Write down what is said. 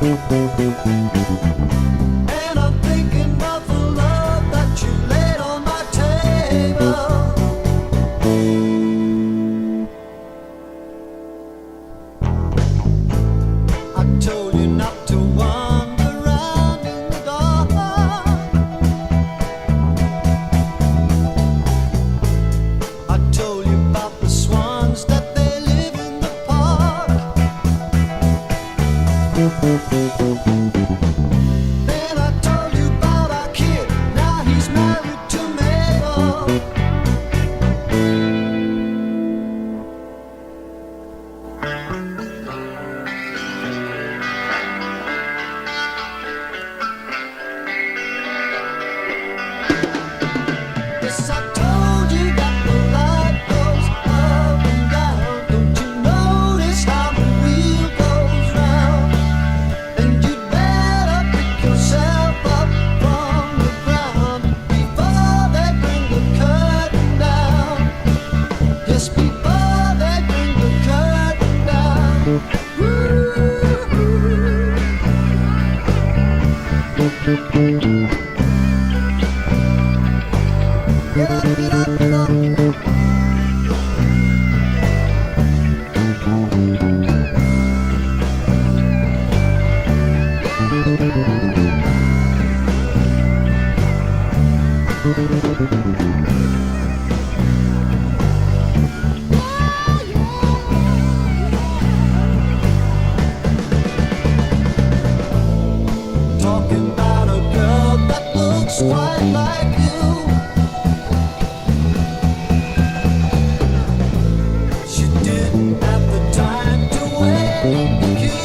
And I'm thinking of the love that you laid on my table. I told you not to wander around in the dark. I told you about the swans that they live in the park. Then I told you about our kid, now he's married to Mabel. Yes, I told you that the light goes up and down. Don't you notice how the wheel goes round? And you'd better pick yourself up from the ground before they bring the curtain down. Yes, before they bring the curtain down. Get up, get up, get up. Talking about a girl that looks quite like you. She didn't have the time to wait for you.